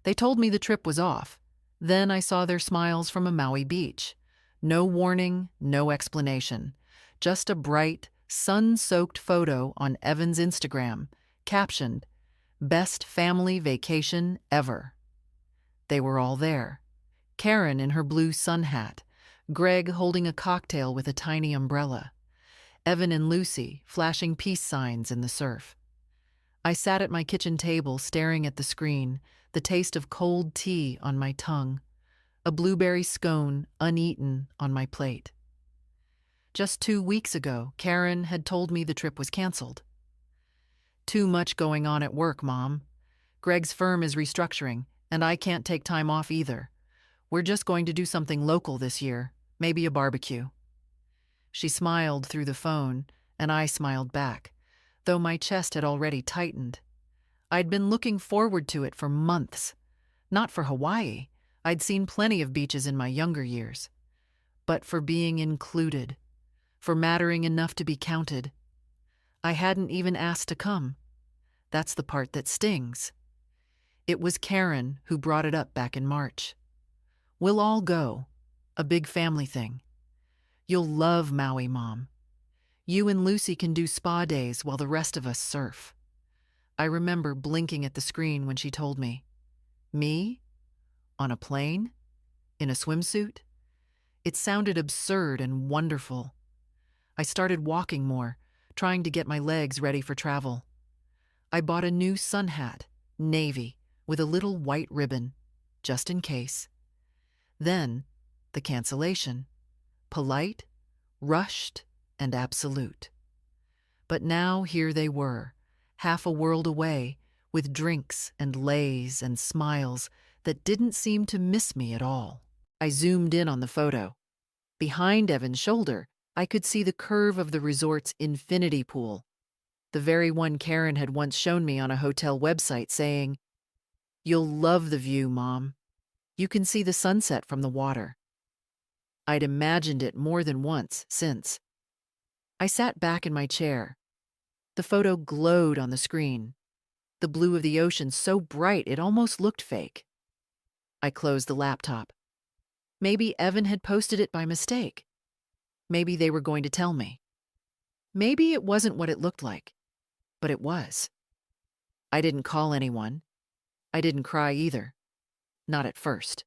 They told me the trip was off. Then I saw their smiles from a Maui beach. No warning, no explanation. Just a bright, sun-soaked photo on Evan's Instagram, captioned, "Best family vacation ever." They were all there. Karen in her blue sun hat, Greg holding a cocktail with a tiny umbrella, Evan and Lucy flashing peace signs in the surf. I sat at my kitchen table staring at the screen, the taste of cold tea on my tongue, a blueberry scone uneaten on my plate. Just 2 weeks ago, Karen had told me the trip was canceled. "Too much going on at work, Mom. Greg's firm is restructuring, and I can't take time off either. We're just going to do something local this year, maybe a barbecue." She smiled through the phone, and I smiled back, though my chest had already tightened. I'd been looking forward to it for months. Not for Hawaii. I'd seen plenty of beaches in my younger years. But for being included. For mattering enough to be counted. I hadn't even asked to come. That's the part that stings. It was Karen who brought it up back in March. "We'll all go. A big family thing. You'll love Maui, Mom. You and Lucy can do spa days while the rest of us surf." I remember blinking at the screen when she told me. Me? On a plane? In a swimsuit? It sounded absurd and wonderful. I started walking more, trying to get my legs ready for travel. I bought a new sun hat, navy, with a little white ribbon, just in case. Then, the cancellation. Polite, rushed, and absolute. But now here they were, half a world away, with drinks and lays and smiles that didn't seem to miss me at all. I zoomed in on the photo. Behind Evan's shoulder, I could see the curve of the resort's infinity pool, the very one Karen had once shown me on a hotel website saying, "You'll love the view, Mom. You can see the sunset from the water." I'd imagined it more than once since. I sat back in my chair. The photo glowed on the screen, the blue of the ocean so bright it almost looked fake. I closed the laptop. Maybe Evan had posted it by mistake. Maybe they were going to tell me. Maybe it wasn't what it looked like, but it was. I didn't call anyone. I didn't cry either. Not at first.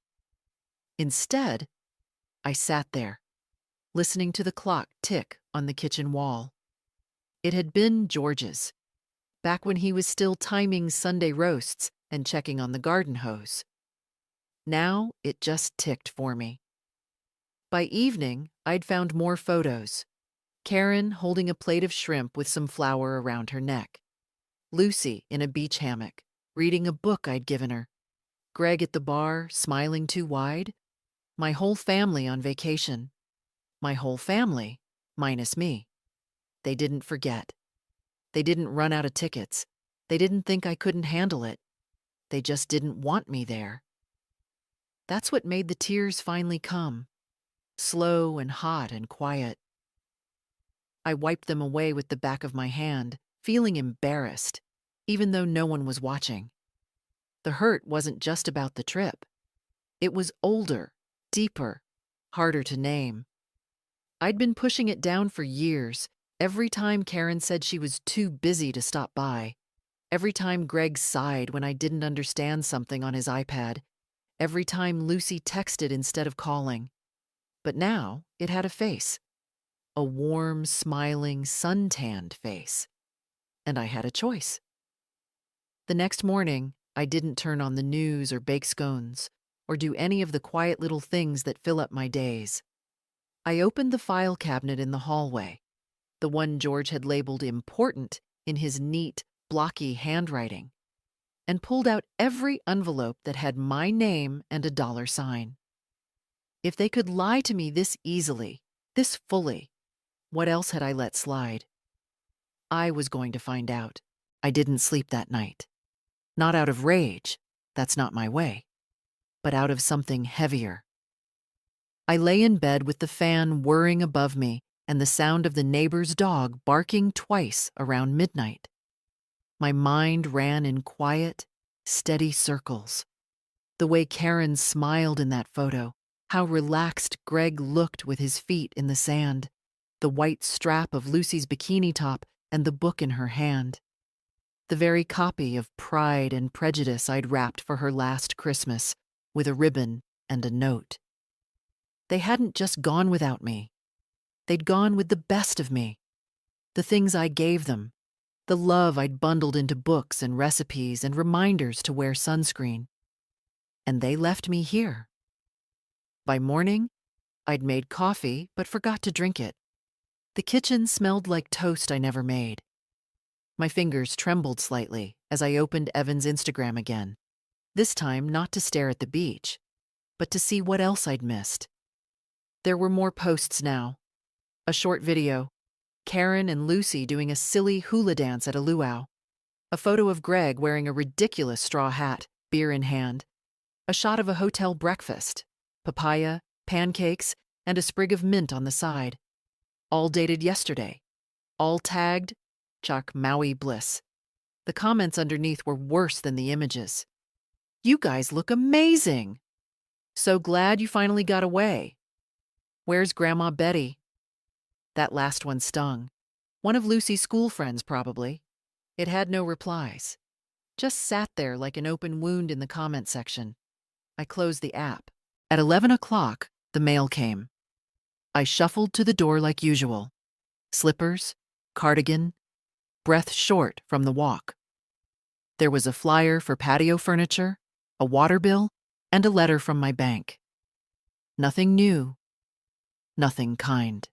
Instead, I sat there, listening to the clock tick on the kitchen wall. It had been George's, back when he was still timing Sunday roasts and checking on the garden hose. Now it just ticked for me. By evening, I'd found more photos. Karen holding a plate of shrimp with some flour around her neck. Lucy in a beach hammock, reading a book I'd given her. Greg at the bar, smiling too wide. My whole family on vacation. My whole family, minus me. They didn't forget. They didn't run out of tickets. They didn't think I couldn't handle it. They just didn't want me there. That's what made the tears finally come. Slow and hot and quiet. I wiped them away with the back of my hand, feeling embarrassed, even though no one was watching. The hurt wasn't just about the trip. It was older, deeper, harder to name. I'd been pushing it down for years, every time Karen said she was too busy to stop by, every time Greg sighed when I didn't understand something on his iPad, every time Lucy texted instead of calling. But now it had a face. A warm, smiling, sun-tanned face. And I had a choice. The next morning, I didn't turn on the news or bake scones, or do any of the quiet little things that fill up my days. I opened the file cabinet in the hallway, the one George had labeled important in his neat, blocky handwriting, and pulled out every envelope that had my name and a dollar sign. If they could lie to me this easily, this fully, what else had I let slide? I was going to find out. I didn't sleep that night. Not out of rage, that's not my way, but out of something heavier. I lay in bed with the fan whirring above me and the sound of the neighbor's dog barking twice around midnight. My mind ran in quiet, steady circles. The way Karen smiled in that photo, how relaxed Greg looked with his feet in the sand, the white strap of Lucy's bikini top and the book in her hand. The very copy of Pride and Prejudice I'd wrapped for her last Christmas, with a ribbon and a note. They hadn't just gone without me. They'd gone with the best of me. The things I gave them, the love I'd bundled into books and recipes and reminders to wear sunscreen. And they left me here. By morning, I'd made coffee but forgot to drink it. The kitchen smelled like toast I never made. My fingers trembled slightly as I opened Evan's Instagram again, this time not to stare at the beach, but to see what else I'd missed. There were more posts now. A short video, Karen and Lucy doing a silly hula dance at a luau. A photo of Greg wearing a ridiculous straw hat, beer in hand. A shot of a hotel breakfast, papaya, pancakes, and a sprig of mint on the side. All dated yesterday. All tagged, Chuck Maui Bliss. The comments underneath were worse than the images. "You guys look amazing! So glad you finally got away. Where's Grandma Betty?" That last one stung. One of Lucy's school friends, probably. It had no replies. Just sat there like an open wound in the comment section. I closed the app. At 11 o'clock, the mail came. I shuffled to the door like usual. Slippers, cardigan, breath short from the walk. There was a flyer for patio furniture, a water bill, and a letter from my bank. Nothing new, nothing kind.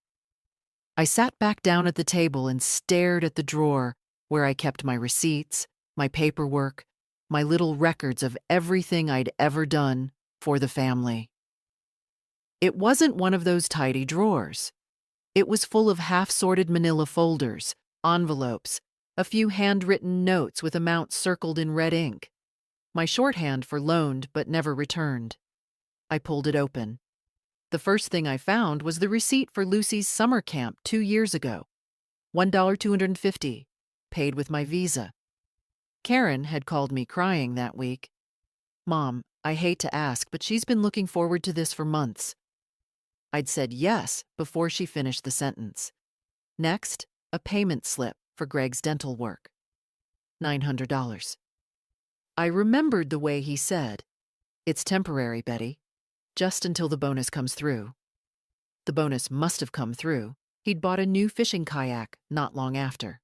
I sat back down at the table and stared at the drawer where I kept my receipts, my paperwork, my little records of everything I'd ever done for the family. It wasn't one of those tidy drawers. It was full of half-sorted manila folders, envelopes, a few handwritten notes with amounts circled in red ink. My shorthand for loaned but never returned. I pulled it open. The first thing I found was the receipt for Lucy's summer camp 2 years ago. $1.250, paid with my Visa. Karen had called me crying that week. "Mom, I hate to ask, but she's been looking forward to this for months." I'd said yes before she finished the sentence. Next, a payment slip for Greg's dental work. $900. I remembered the way he said, "It's temporary, Betty, just until the bonus comes through." The bonus must have come through. He'd bought a new fishing kayak not long after.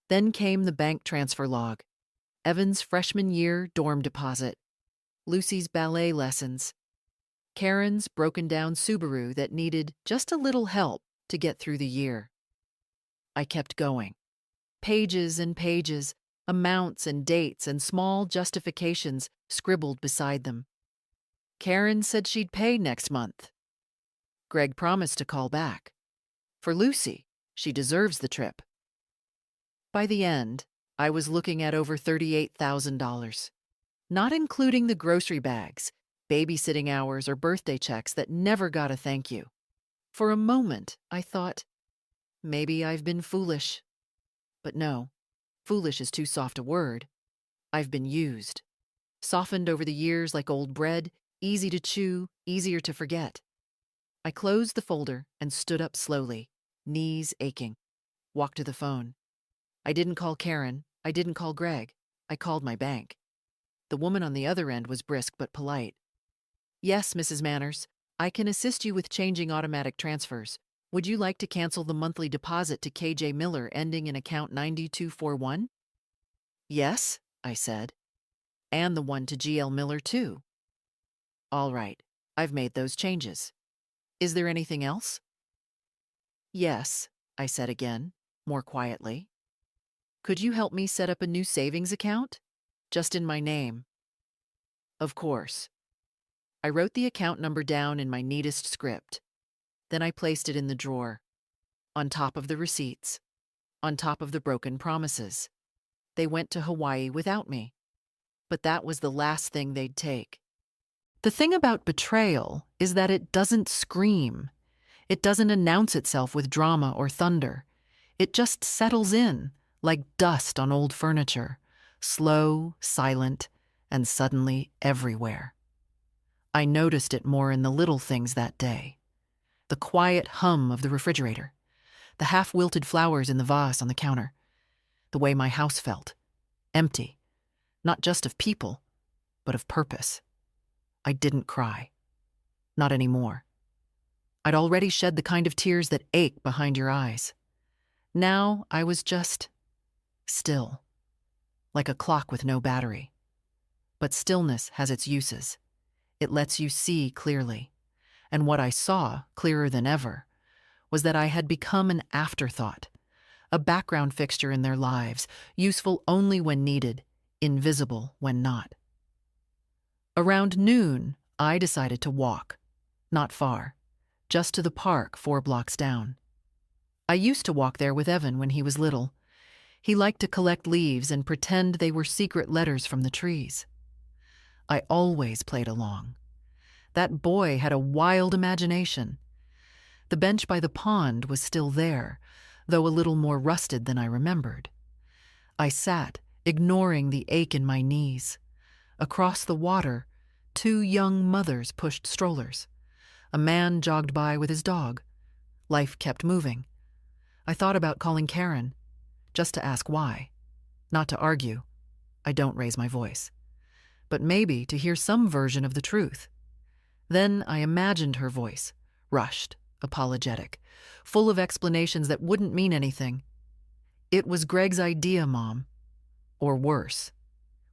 Then came the bank transfer log, Evan's freshman year dorm deposit, Lucy's ballet lessons, Karen's broken-down Subaru that needed just a little help to get through the year. I kept going. Pages and pages, amounts and dates and small justifications scribbled beside them. Karen said she'd pay next month. Greg promised to call back. For Lucy, she deserves the trip. By the end, I was looking at over $38,000, not including the grocery bags, babysitting hours, or birthday checks that never got a thank you. For a moment, I thought, maybe I've been foolish. But no, foolish is too soft a word. I've been used. Softened over the years like old bread, easy to chew, easier to forget. I closed the folder and stood up slowly, knees aching. Walked to the phone. I didn't call Karen. I didn't call Greg. I called my bank. The woman on the other end was brisk but polite. "Yes, Mrs. Manners, I can assist you with changing automatic transfers. Would you like to cancel the monthly deposit to KJ Miller ending in account 9241? "Yes," I said. "And the one to GL Miller, too." "All right, I've made those changes. Is there anything else?" "Yes," I said again, more quietly. "Could you help me set up a new savings account? Just in my name." "Of course." I wrote the account number down in my neatest script. Then I placed it in the drawer, on top of the receipts, on top of the broken promises. They went to Hawaii without me. But that was the last thing they'd take. The thing about betrayal is that it doesn't scream. It doesn't announce itself with drama or thunder. It just settles in, like dust on old furniture, slow, silent, and suddenly everywhere. I noticed it more in the little things that day. The quiet hum of the refrigerator, the half-wilted flowers in the vase on the counter, the way my house felt, empty, not just of people, but of purpose. I didn't cry. Not anymore. I'd already shed the kind of tears that ache behind your eyes. Now I was just still, like a clock with no battery. But stillness has its uses. It lets you see clearly. And what I saw, clearer than ever, was that I had become an afterthought, a background fixture in their lives, useful only when needed, invisible when not. Around noon, I decided to walk. Not far, just to the park 4 blocks down. I used to walk there with Evan when he was little. He liked to collect leaves and pretend they were secret letters from the trees. I always played along. That boy had a wild imagination. The bench by the pond was still there, though a little more rusted than I remembered. I sat, ignoring the ache in my knees. Across the water, 2 young mothers pushed strollers. A man jogged by with his dog. Life kept moving. I thought about calling Karen, just to ask why. Not to argue. I don't raise my voice. But maybe to hear some version of the truth. Then I imagined her voice, rushed, apologetic, full of explanations that wouldn't mean anything. It was Greg's idea, Mom. Or worse,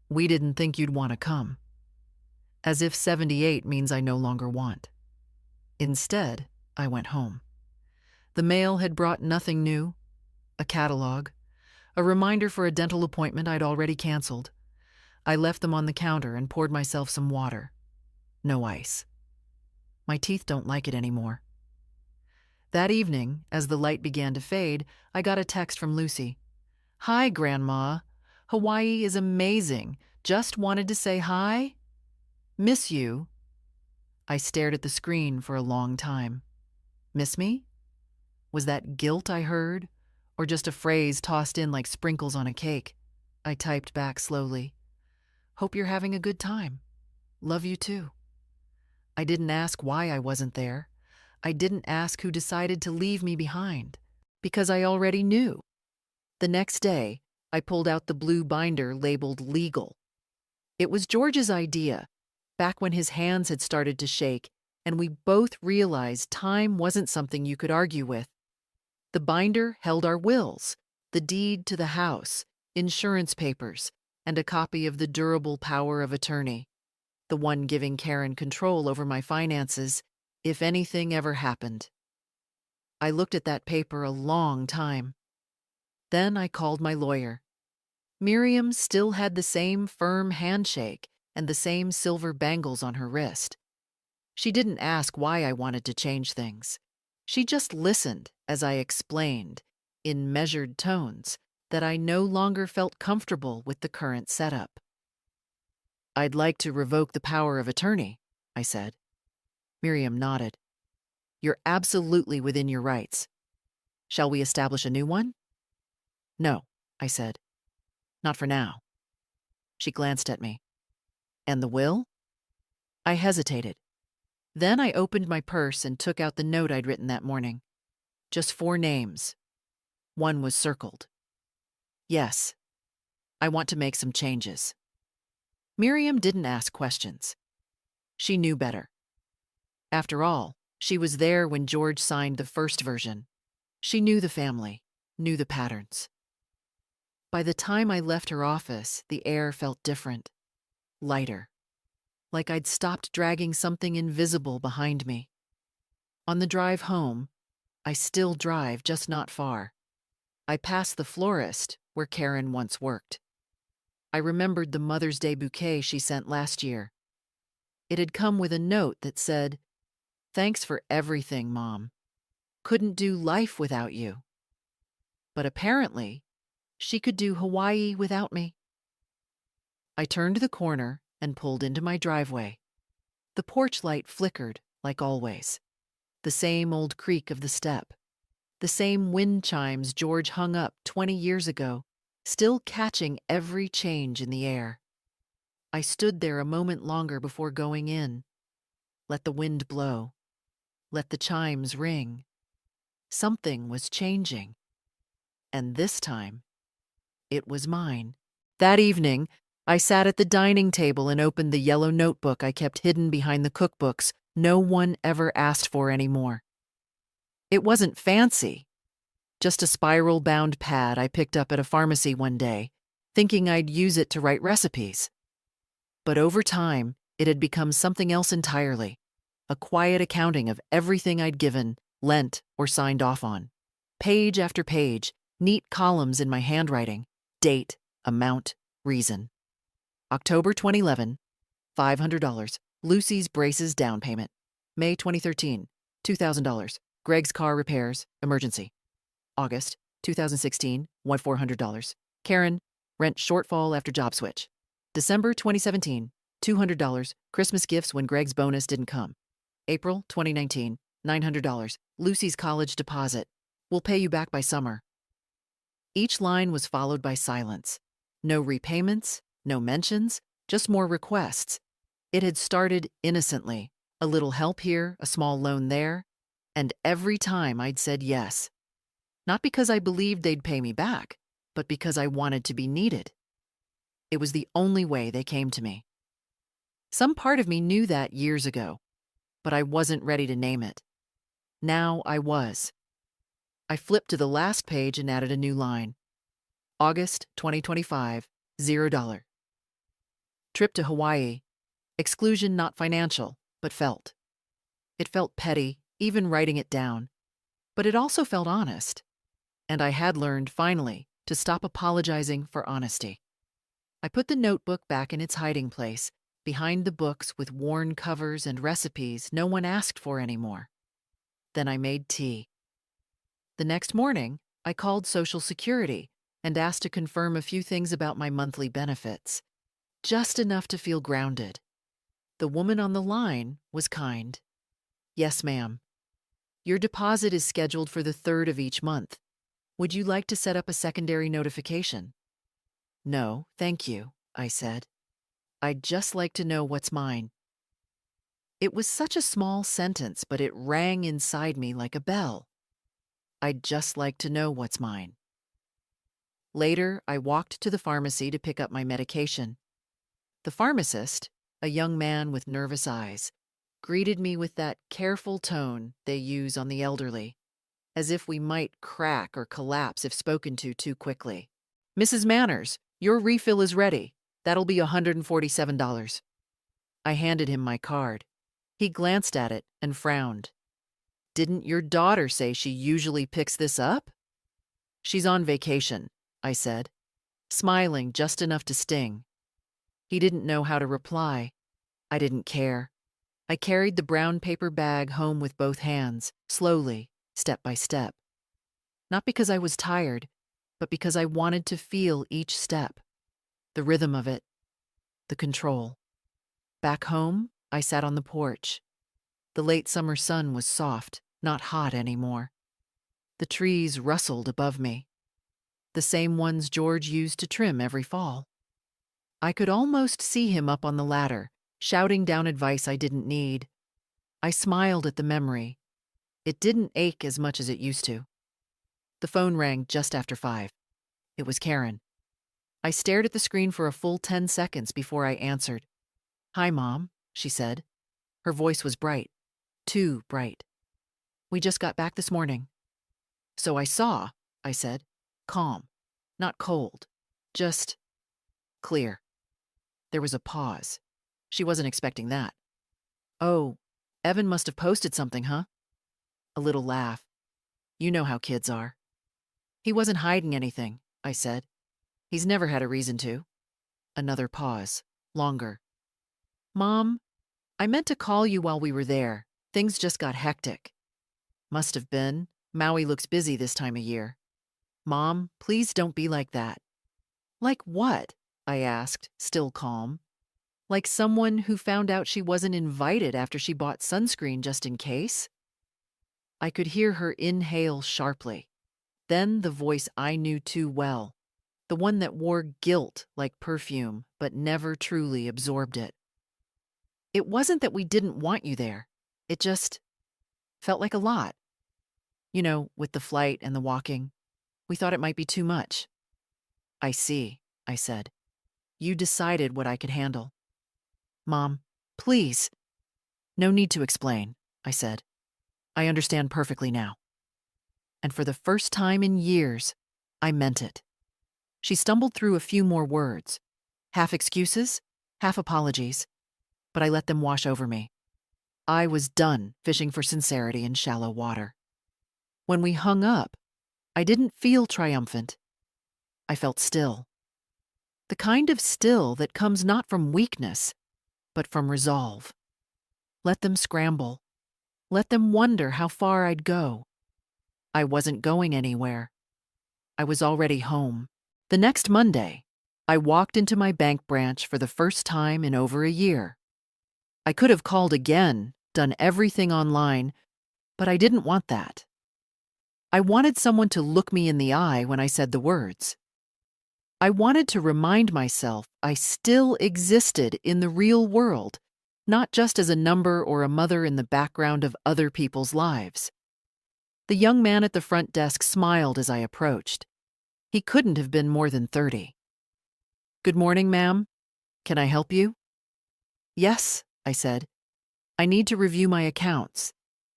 we didn't think you'd want to come. As if 78 means I no longer want. Instead, I went home. The mail had brought nothing new. A catalog, a reminder for a dental appointment I'd already canceled. I left them on the counter and poured myself some water. No ice. My teeth don't like it anymore. That evening, as the light began to fade, I got a text from Lucy. "Hi, Grandma. Hawaii is amazing. Just wanted to say hi. Miss you." I stared at the screen for a long time. Miss me? Was that guilt I heard, or just a phrase tossed in like sprinkles on a cake? I typed back slowly. "Hope you're having a good time. Love you too." I didn't ask why I wasn't there. I didn't ask who decided to leave me behind, because I already knew. The next day, I pulled out the blue binder labeled legal. It was George's idea, back when his hands had started to shake, and we both realized time wasn't something you could argue with. The binder held our wills, the deed to the house, insurance papers, and a copy of the durable power of attorney, the one giving Karen control over my finances if anything ever happened. I looked at that paper a long time. Then I called my lawyer. Miriam still had the same firm handshake and the same silver bangles on her wrist. She didn't ask why I wanted to change things. She just listened as I explained, in measured tones, that I no longer felt comfortable with the current setup. "I'd like to revoke the power of attorney," I said. Miriam nodded. "You're absolutely within your rights. Shall we establish a new one?" "No," I said. "Not for now." She glanced at me. "And the will?" I hesitated. Then I opened my purse and took out the note I'd written that morning. Just 4 names. One was circled. "Yes, I want to make some changes." Miriam didn't ask questions. She knew better. After all, she was there when George signed the first version. She knew the family, knew the patterns. By the time I left her office, the air felt different, lighter, like I'd stopped dragging something invisible behind me. On the drive home, I still drive, just not far. I passed the florist where Karen once worked. I remembered the Mother's Day bouquet she sent last year. It had come with a note that said, "Thanks for everything, Mom. Couldn't do life without you." But apparently, she could do Hawaii without me. I turned the corner and pulled into my driveway. The porch light flickered, like always. The same old creak of the step. The same wind chimes George hung up 20 years ago, still catching every change in the air. I stood there a moment longer before going in. Let the wind blow. Let the chimes ring. Something was changing. And this time, it was mine. That evening, I sat at the dining table and opened the yellow notebook I kept hidden behind the cookbooks no one ever asked for anymore. It wasn't fancy, just a spiral-bound pad I picked up at a pharmacy one day, thinking I'd use it to write recipes. But over time, it had become something else entirely, a quiet accounting of everything I'd given, lent, or signed off on. Page after page, neat columns in my handwriting, date, amount, reason. October 2011, $500, Lucy's braces down payment. May 2013, $2,000, Greg's car repairs, emergency. August 2016, $400, Karen, rent shortfall after job switch. December 2017, $200, Christmas gifts when Greg's bonus didn't come. April 2019, $900, Lucy's college deposit. We'll pay you back by summer. Each line was followed by silence. No repayments, no mentions, just more requests. It had started innocently, a little help here, a small loan there, and every time I'd said yes. Not because I believed they'd pay me back, but because I wanted to be needed. It was the only way they came to me. Some part of me knew that years ago, but I wasn't ready to name it. Now I was. I flipped to the last page and added a new line. August 2025, $0. Trip to Hawaii. Exclusion not financial, but felt. It felt petty, even writing it down. But it also felt honest. And I had learned, finally, to stop apologizing for honesty. I put the notebook back in its hiding place, behind the books with worn covers and recipes no one asked for anymore. Then I made tea. The next morning, I called Social Security and asked to confirm a few things about my monthly benefits, just enough to feel grounded. The woman on the line was kind. Yes, ma'am. Your deposit is scheduled for the 3rd of each month. Would you like to set up a secondary notification? No, thank you, I said. I'd just like to know what's mine. It was such a small sentence, but it rang inside me like a bell. I'd just like to know what's mine. Later, I walked to the pharmacy to pick up my medication. The pharmacist, a young man with nervous eyes, greeted me with that careful tone they use on the elderly, as if we might crack or collapse if spoken to too quickly. Mrs. Manners, your refill is ready. That'll be $147. I handed him my card. He glanced at it and frowned. Didn't your daughter say she usually picks this up? She's on vacation, I said, smiling just enough to sting. He didn't know how to reply. I didn't care. I carried the brown paper bag home with both hands, slowly, step by step. Not because I was tired, but because I wanted to feel each step. The rhythm of it. The control. Back home, I sat on the porch. The late summer sun was soft, not hot anymore. The trees rustled above me. The same ones George used to trim every fall. I could almost see him up on the ladder, shouting down advice I didn't need. I smiled at the memory. It didn't ache as much as it used to. The phone rang just after 5. It was Karen. I stared at the screen for a full 10 seconds before I answered. Hi, Mom, she said. Her voice was bright. Too bright. We just got back this morning. So I saw, I said. Calm. Not cold. Just clear. There was a pause. She wasn't expecting that. Oh, Evan must have posted something, huh? A little laugh. You know how kids are. He wasn't hiding anything, I said. He's never had a reason to. Another pause. Longer. Mom, I meant to call you while we were there. Things just got hectic. Must have been. Maui looks busy this time of year. Mom, please don't be like that. Like what? I asked, still calm. Like someone who found out she wasn't invited after she bought sunscreen just in case? I could hear her inhale sharply. Then the voice I knew too well. the one that wore guilt like perfume but never truly absorbed it. It wasn't that we didn't want you there. It just felt like a lot. With the flight and the walking. We thought it might be too much. I see, I said. You decided what I could handle. Mom, please. No need to explain, I said. I understand perfectly now. And for the first time in years, I meant it. She stumbled through a few more words, half excuses, half apologies, but I let them wash over me. I was done fishing for sincerity in shallow water. When we hung up, I didn't feel triumphant. I felt still. The kind of still that comes not from weakness, but from resolve. Let them scramble. Let them wonder how far I'd go. I wasn't going anywhere. I was already home. The next Monday, I walked into my bank branch for the first time in over a year. I could have called again, done everything online, but I didn't want that. I wanted someone to look me in the eye when I said the words. I wanted to remind myself I still existed in the real world, not just as a number or a mother in the background of other people's lives. The young man at the front desk smiled as I approached. He couldn't have been more than 30. Good morning, ma'am. Can I help you? Yes, I said. I need to review my accounts,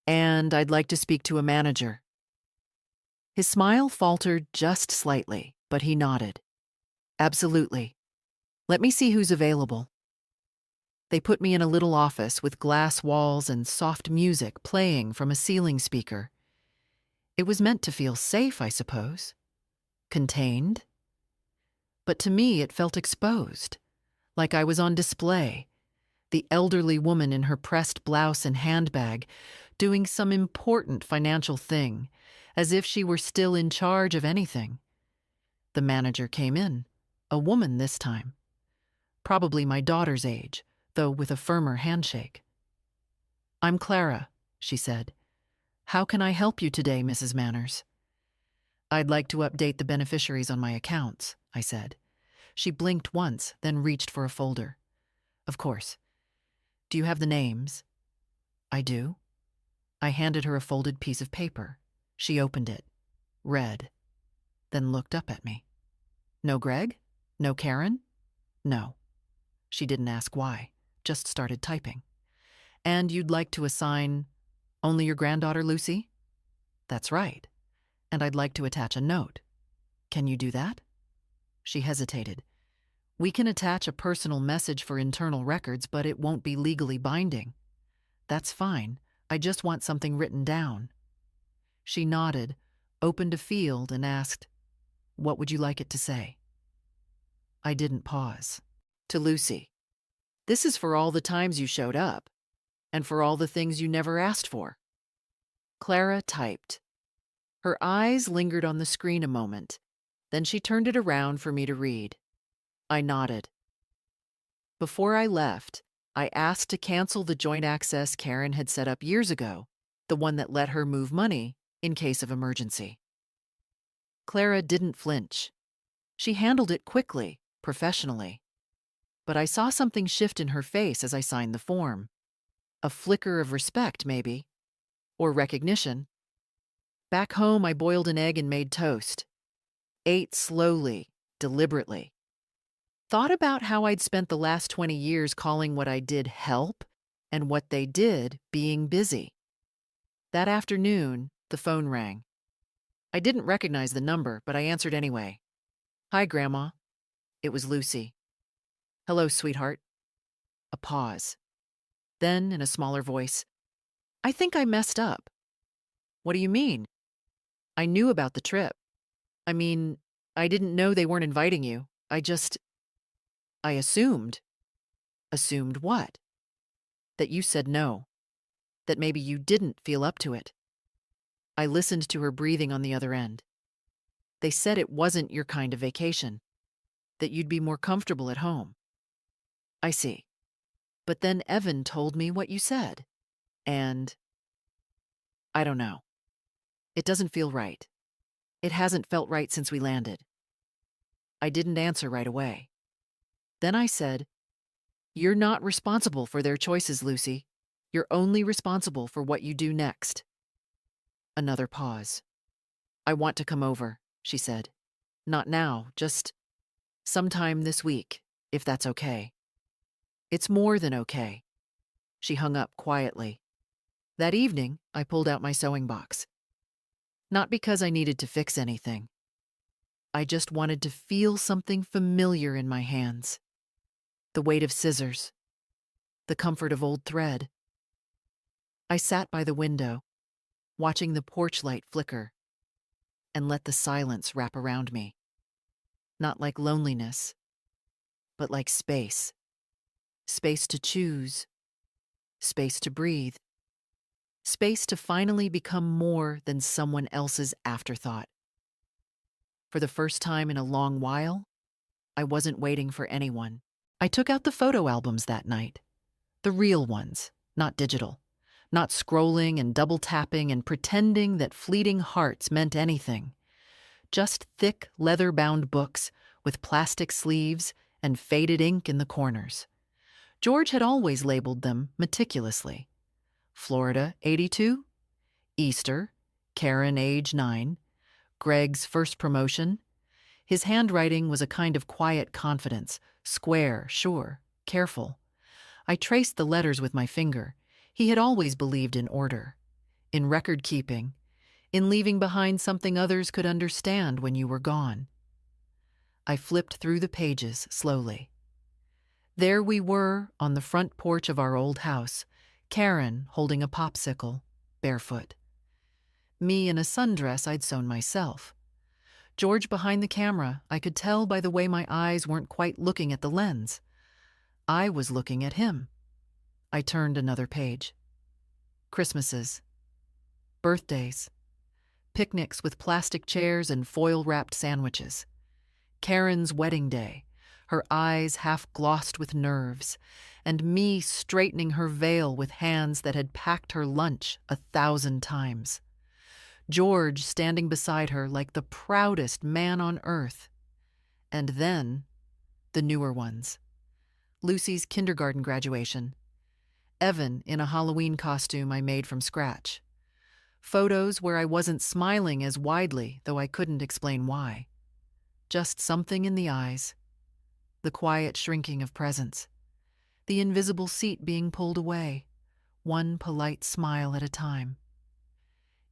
and I'd like to speak to a manager. His smile faltered just slightly, but he nodded. Absolutely. Let me see who's available. They put me in a little office with glass walls and soft music playing from a ceiling speaker. It was meant to feel safe, I suppose. Contained. But to me it felt exposed, like I was on display, the elderly woman in her pressed blouse and handbag doing some important financial thing, as if she were still in charge of anything. The manager came in, a woman this time. Probably my daughter's age, though with a firmer handshake. I'm Clara, she said. How can I help you today, Mrs. Manners? I'd like to update the beneficiaries on my accounts, I said. She blinked once, then reached for a folder. Of course. Do you have the names? I do. I handed her a folded piece of paper. She opened it, read, then looked up at me. No Greg? No Karen? No. She didn't ask why, just started typing. And you'd like to assign only your granddaughter, Lucy? That's right. And I'd like to attach a note. Can you do that? She hesitated. We can attach a personal message for internal records, but it won't be legally binding. That's fine. I just want something written down. She nodded, opened a field, and asked, What would you like it to say? I didn't pause. To Lucy. This is for all the times you showed up, and for all the things you never asked for. Clara typed. Her eyes lingered on the screen a moment, then she turned it around for me to read. I nodded. Before I left, I asked to cancel the joint access Karen had set up years ago, the one that let her move money in case of emergency. Clara didn't flinch. She handled it quickly, professionally. But I saw something shift in her face as I signed the form. A flicker of respect, maybe. Or recognition. Back home, I boiled an egg and made toast. Ate slowly, deliberately. Thought about how I'd spent the last 20 years calling what I did help and what they did being busy. That afternoon, the phone rang. I didn't recognize the number, but I answered anyway. Hi, Grandma. It was Lucy. Hello, sweetheart. A pause. Then, in a smaller voice, I think I messed up. What do you mean? I knew about the trip. I mean, I didn't know they weren't inviting you. I assumed. Assumed what? That you said no. That maybe you didn't feel up to it. I listened to her breathing on the other end. They said it wasn't your kind of vacation. That you'd be more comfortable at home. I see. But then Evan told me what you said. And I don't know. It doesn't feel right. It hasn't felt right since we landed. I didn't answer right away. Then I said, "You're not responsible for their choices, Lucy. You're only responsible for what you do next." Another pause. "I want to come over," she said. "Not now, just sometime this week, if that's okay." "It's more than okay." She hung up quietly. That evening, I pulled out my sewing box. Not because I needed to fix anything. I just wanted to feel something familiar in my hands. The weight of scissors. The comfort of old thread. I sat by the window, watching the porch light flicker, and let the silence wrap around me. Not like loneliness, but like space. Space to choose. Space to breathe. Space to finally become more than someone else's afterthought. For the first time in a long while, I wasn't waiting for anyone. I took out the photo albums that night. The real ones, not digital. Not scrolling and double tapping and pretending that fleeting hearts meant anything. Just thick, leather-bound books with plastic sleeves and faded ink in the corners. George had always labeled them meticulously. Florida, 82. Easter, Karen, age 9. Greg's first promotion. His handwriting was a kind of quiet confidence, square, sure, careful. I traced the letters with my finger. He had always believed in order, in record-keeping, in leaving behind something others could understand when you were gone. I flipped through the pages slowly. There we were on the front porch of our old house, Karen holding a popsicle, barefoot. Me in a sundress I'd sewn myself. George behind the camera, I could tell by the way my eyes weren't quite looking at the lens. I was looking at him. I turned another page. Christmases. Birthdays. Picnics with plastic chairs and foil-wrapped sandwiches. Karen's wedding day, her eyes half glossed with nerves, and me straightening her veil with hands that had packed her lunch 1,000 times. George standing beside her like the proudest man on earth. And then, the newer ones. Lucy's kindergarten graduation. Evan in a Halloween costume I made from scratch. Photos where I wasn't smiling as widely, though I couldn't explain why. Just something in the eyes. The quiet shrinking of presence. The invisible seat being pulled away, one polite smile at a time.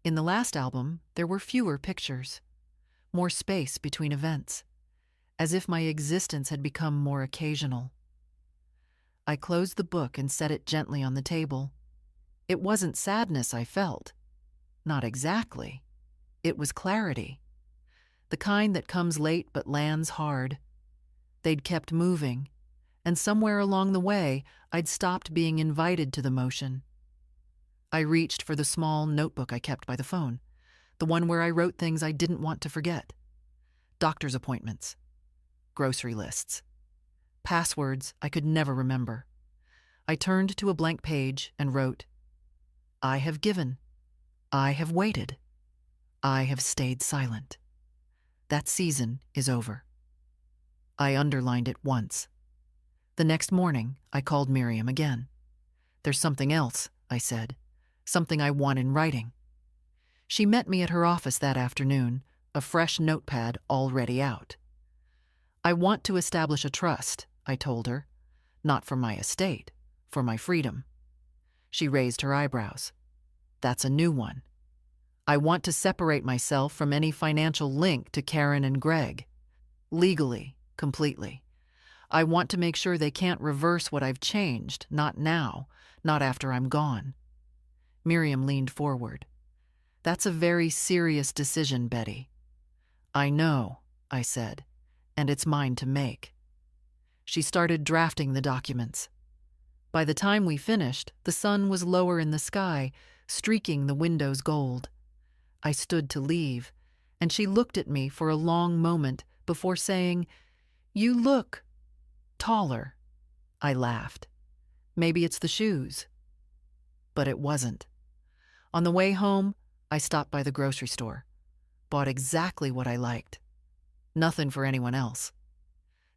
In the last album, there were fewer pictures, more space between events, as if my existence had become more occasional. I closed the book and set it gently on the table. It wasn't sadness I felt. Not exactly. It was clarity. The kind that comes late but lands hard. They'd kept moving, and somewhere along the way, I'd stopped being invited to the motion. I reached for the small notebook I kept by the phone, the one where I wrote things I didn't want to forget. Doctor's appointments. Grocery lists. Passwords I could never remember. I turned to a blank page and wrote, "I have given. I have waited. I have stayed silent. That season is over." I underlined it once. The next morning, I called Miriam again. "There's something else," I said. "Something I want in writing." She met me at her office that afternoon, a fresh notepad already out. "I want to establish a trust," I told her. "Not for my estate, for my freedom." She raised her eyebrows. "That's a new one." "I want to separate myself from any financial link to Karen and Greg. Legally, completely. I want to make sure they can't reverse what I've changed, not now, not after I'm gone." Miriam leaned forward. "That's a very serious decision, Betty." "I know," I said, "and it's mine to make." She started drafting the documents. By the time we finished, the sun was lower in the sky, streaking the windows gold. I stood to leave, and she looked at me for a long moment before saying, "You look taller." I laughed. "Maybe it's the shoes." But it wasn't. On the way home, I stopped by the grocery store, bought exactly what I liked. Nothing for anyone else.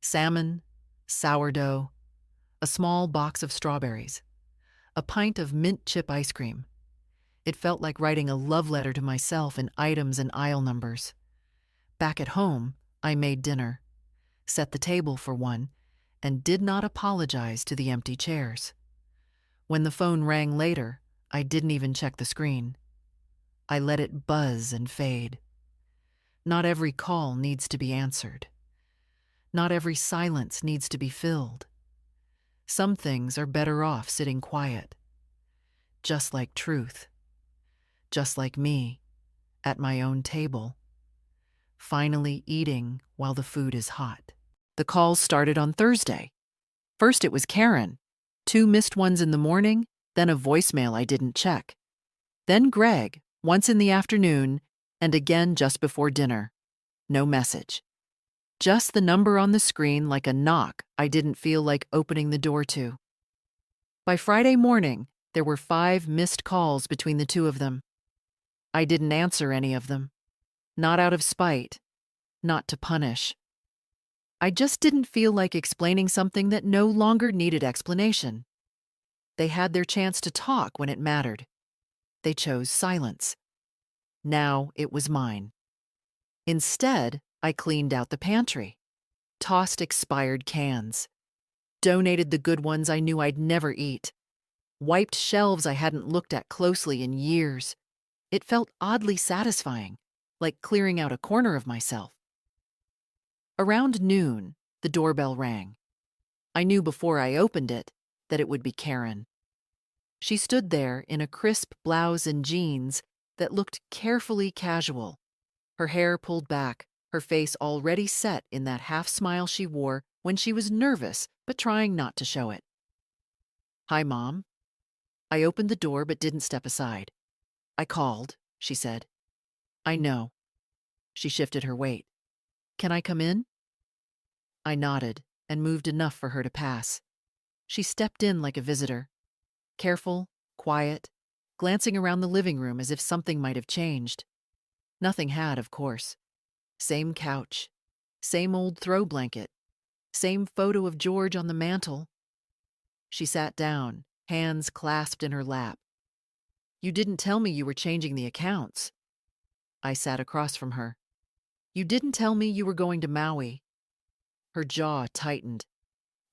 Salmon, sourdough, a small box of strawberries, a pint of mint chip ice cream. It felt like writing a love letter to myself in items and aisle numbers. Back at home, I made dinner, set the table for one, and did not apologize to the empty chairs. When the phone rang later, I didn't even check the screen. I let it buzz and fade. Not every call needs to be answered. Not every silence needs to be filled. Some things are better off sitting quiet. Just like truth. Just like me, at my own table, finally eating while the food is hot. The calls started on Thursday. First it was Karen, 2 missed ones in the morning, then a voicemail I didn't check. Then Greg, once in the afternoon, and again just before dinner. No message. Just the number on the screen like a knock I didn't feel like opening the door to. By Friday morning, there were 5 missed calls between the two of them. I didn't answer any of them. Not out of spite, not to punish. I just didn't feel like explaining something that no longer needed explanation. They had their chance to talk when it mattered. They chose silence. Now it was mine. Instead, I cleaned out the pantry, tossed expired cans, donated the good ones I knew I'd never eat, wiped shelves I hadn't looked at closely in years. It felt oddly satisfying, like clearing out a corner of myself. Around noon, the doorbell rang. I knew before I opened it that it would be Karen. She stood there in a crisp blouse and jeans that looked carefully casual, her hair pulled back, her face already set in that half-smile she wore when she was nervous but trying not to show it. "Hi, Mom." I opened the door but didn't step aside. "I called," she said. "I know." She shifted her weight. "Can I come in?" I nodded and moved enough for her to pass. She stepped in like a visitor, careful, quiet, glancing around the living room as if something might have changed. Nothing had, of course. Same couch, same old throw blanket, same photo of George on the mantel. She sat down, hands clasped in her lap. "You didn't tell me you were changing the accounts." I sat across from her. "You didn't tell me you were going to Maui." Her jaw tightened.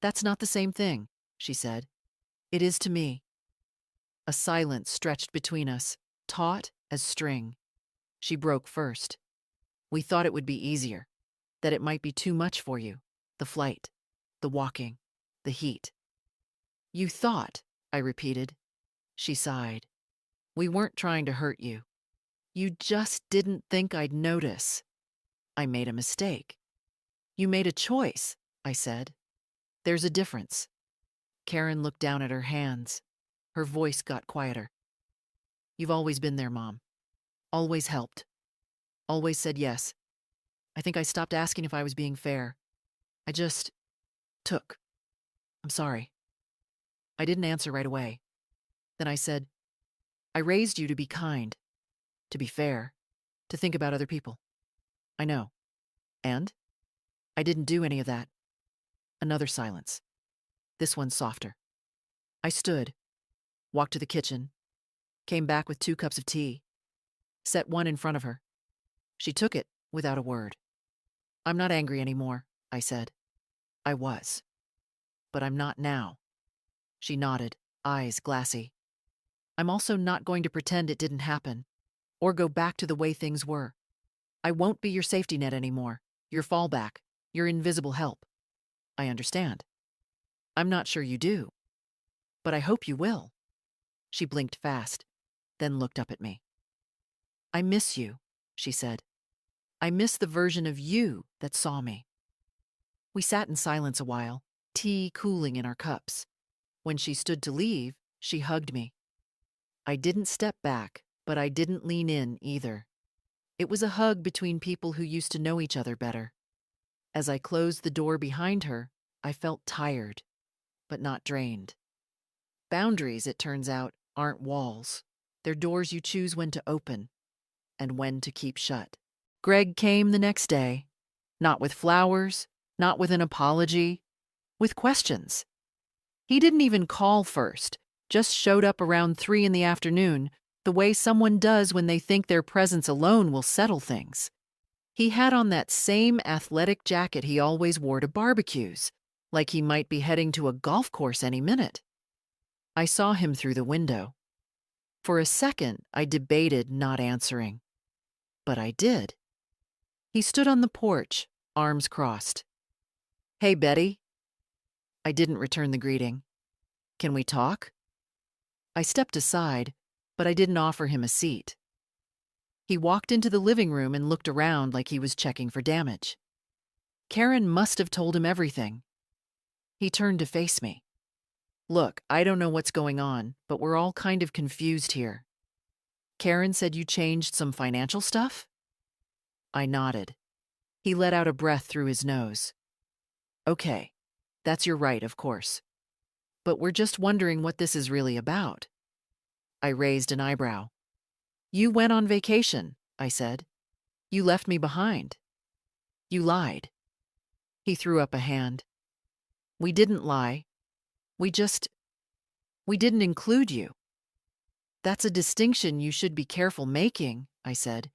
"That's not the same thing," she said. "It is to me." A silence stretched between us, taut as string. She broke first. "We thought it would be easier, that it might be too much for you, the flight, the walking, the heat." "You thought," I repeated. She sighed. "We weren't trying to hurt you. You just didn't think I'd notice." "I made a mistake." "You made a choice," I said. "There's a difference." Karen looked down at her hands. Her voice got quieter. "You've always been there, Mom. Always helped. Always said yes. I think I stopped asking if I was being fair. I just took. I'm sorry." I didn't answer right away. Then I said, "I raised you to be kind, to be fair, to think about other people. I know. And I didn't do any of that." Another silence. This one softer. I stood, walked to the kitchen, came back with 2 cups of tea, set one in front of her. She took it without a word. "I'm not angry anymore," I said. I was. But I'm not now. She nodded, eyes glassy. "I'm also not going to pretend it didn't happen, or go back to the way things were. I won't be your safety net anymore, your fallback, your invisible help. I understand. I'm not sure you do. But I hope you will." She blinked fast, then looked up at me. "I miss you," she said. "I miss the version of you that saw me." We sat in silence a while, tea cooling in our cups. When she stood to leave, she hugged me. I didn't step back, but I didn't lean in either. It was a hug between people who used to know each other better. As I closed the door behind her, I felt tired, but not drained. Boundaries, it turns out, aren't walls. They're doors you choose when to open and when to keep shut. Greg came the next day. Not with flowers, not with an apology, with questions. He didn't even call first, just showed up around 3 in the afternoon, the way someone does when they think their presence alone will settle things. He had on that same athletic jacket he always wore to barbecues, like he might be heading to a golf course any minute. I saw him through the window. For a second, I debated not answering. But I did. He stood on the porch, arms crossed. "Hey, Betty." I didn't return the greeting. "Can we talk?" I stepped aside, but I didn't offer him a seat. He walked into the living room and looked around like he was checking for damage. Karen must have told him everything. He turned to face me. "Look, I don't know what's going on, but we're all kind of confused here. Karen said you changed some financial stuff?" I nodded. He let out a breath through his nose. "Okay, that's your right, of course. But we're just wondering what this is really about." I raised an eyebrow. "You went on vacation," I said. "You left me behind. You lied." He threw up a hand. "We didn't lie. We didn't include you." "That's a distinction you should be careful making," I said,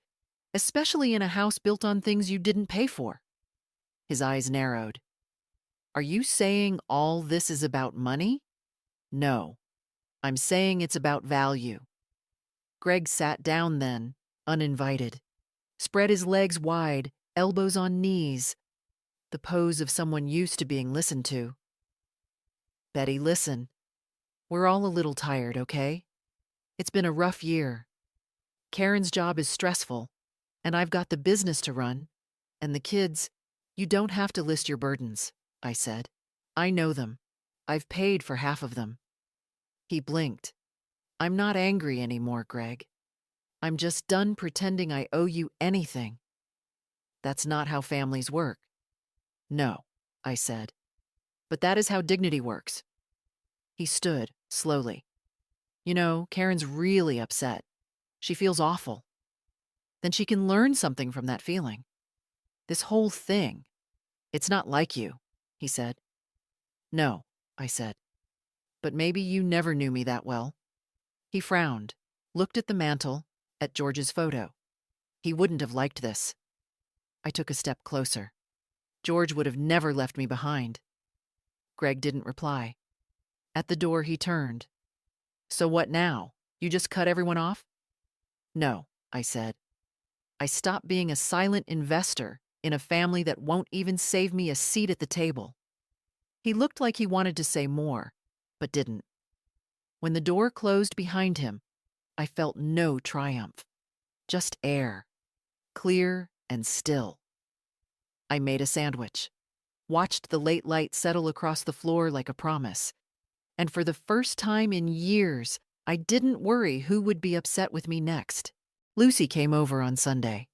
"especially in a house built on things you didn't pay for." His eyes narrowed. "Are you saying all this is about money?" "No. I'm saying it's about value." Greg sat down then, uninvited. Spread his legs wide, elbows on knees. The pose of someone used to being listened to. "Betty, listen. We're all a little tired, okay? It's been a rough year. Karen's job is stressful, and I've got the business to run. And the kids, you don't have to list your burdens," I said. "I know them. I've paid for half of them." He blinked. "I'm not angry anymore, Greg. I'm just done pretending I owe you anything. That's not how families work." "No," I said. "But that is how dignity works." He stood, slowly. "You know, Karen's really upset. She feels awful. Then she can learn something from that feeling. This whole thing, it's not like you," he said. "No," I said. "But maybe you never knew me that well." He frowned, looked at the mantel, at George's photo. He wouldn't have liked this. I took a step closer. George would have never left me behind. Greg didn't reply. At the door, he turned. "So what now? You just cut everyone off?" "No," I said. "I stopped being a silent investor in a family that won't even save me a seat at the table." He looked like he wanted to say more, but didn't. When the door closed behind him, I felt no triumph. Just air. Clear and still. I made a sandwich. Watched the late light settle across the floor like a promise. And for the first time in years, I didn't worry who would be upset with me next. Lucy came over on Sunday.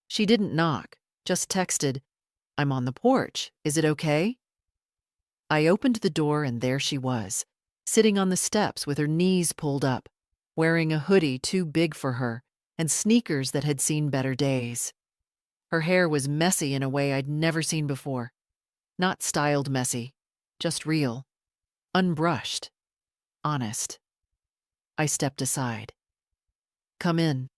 She didn't knock, just texted, "I'm on the porch. Is it okay?" I opened the door and there she was, sitting on the steps with her knees pulled up, wearing a hoodie too big for her and sneakers that had seen better days. Her hair was messy in a way I'd never seen before. Not styled messy, just real. Unbrushed. Honest. I stepped aside. "Come in."